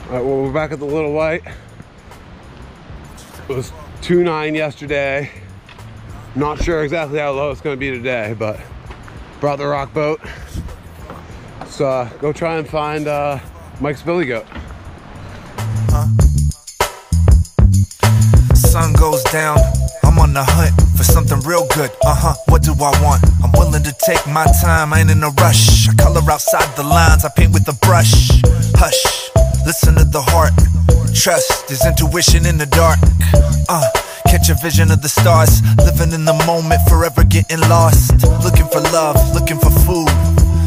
Alright, well, we're back at the Little White. It was 2.9 yesterday. Not sure exactly how low it's going to be today, but brought the rock boat. Let's go try and find Mike's billy goat. Sun goes down, I'm on the hunt for something real good. What do I want? I'm willing to take my time, I ain't in a rush. I color outside the lines, I paint with a brush. Hush, listen to the heart. Trust is intuition in the dark. Catch a vision of the stars, living in the moment, forever getting lost. Looking for love, looking for food,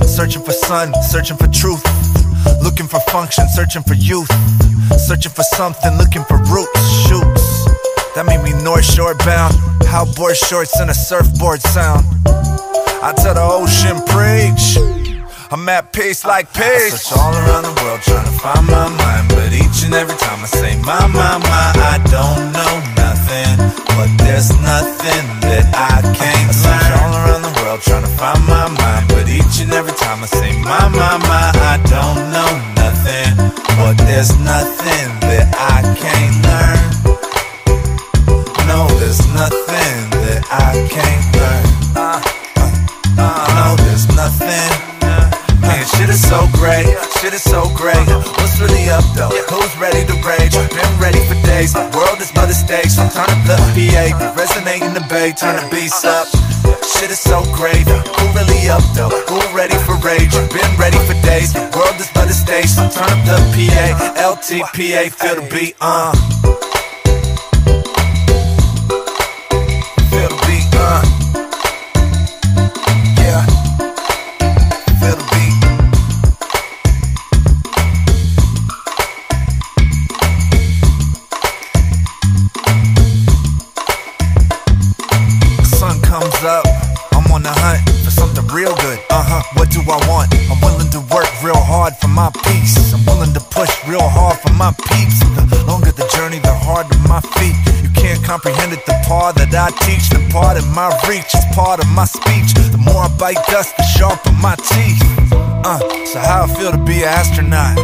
searching for sun, searching for truth. Looking for function, searching for youth. Searching for something, looking for roots, shoots. That made me North Shore bound. Outboard shorts and a surfboard sound. I tell the ocean, preach. I'm at peace like peace. I search all around the world trying to find my mind, but each and every time I say my, I don't know nothing. But there's nothing that I can't learn. I search all around the world trying to find my mind, but each and every time I say my, I don't know nothing. But there's nothing that I can't learn. No, there's nothing that I can't learn. No, there's nothing. Man, shit is so great, shit is so great. What's really up though? Who's ready to rage? Been ready for days, the world is but a stage. So turn up the PA, resonate in the bay, turn the beats up. Shit is so great, who really up though? Who ready for rage? Been ready for days, the world is but a stage. So turn up the PA, LTPA, feel the beat, feel the beat, yeah. Feel the beat. The sun comes up, I'm on the hunt for something real good. What do I want? I'm willing to work real hard for my peace. I'm willing to push real hard for my peeps. The longer the journey, the harder my feet. You can't comprehend it, the part that I teach. The part in my reach is part of my speech. The more I bite dust, the sharper my teeth. So how I feel to be an astronaut?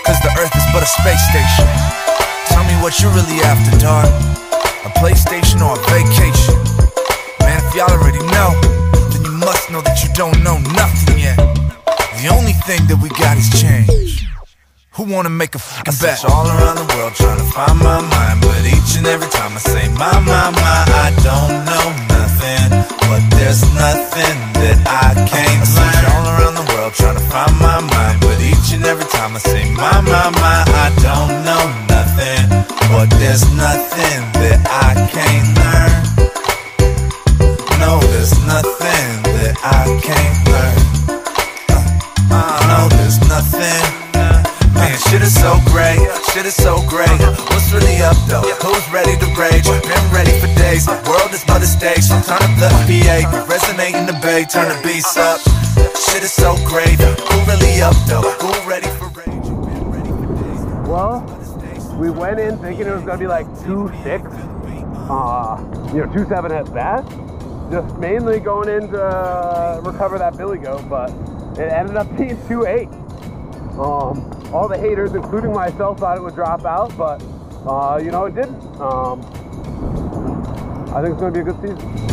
Cause the earth is but a space station. Tell me what you really after, dog. A PlayStation or a vacation? Man, if y'all already know, then you must know that you don't know nothing yet. The only thing that we got is change. Who wanna make a fucking bet? I search all around the world trying to find my mind, but each and every time I say my, I don't know nothing. But there's nothing that I can't learn. I search all around the world trying to find my mind, but each and every time I say my, I don't know nothing. But there's nothing that I can't learn. No, there's nothing that I can't learn. No, there's nothing. Man, shit is so great, shit is so great. What's really up though? Who's ready to rage? Been ready for days, the world is but a stage. So turn up the PA, resonate in the bay, turn the beats up. Shit is so great, who really up though? Who ready for rage? Been ready for days. Well, we went in thinking it was going to be like 2.6, 2.7 at best. Just mainly going in to recover that billy goat, but it ended up being 2.8. All the haters, including myself, thought it would drop out, but it didn't. I think it's going to be a good season.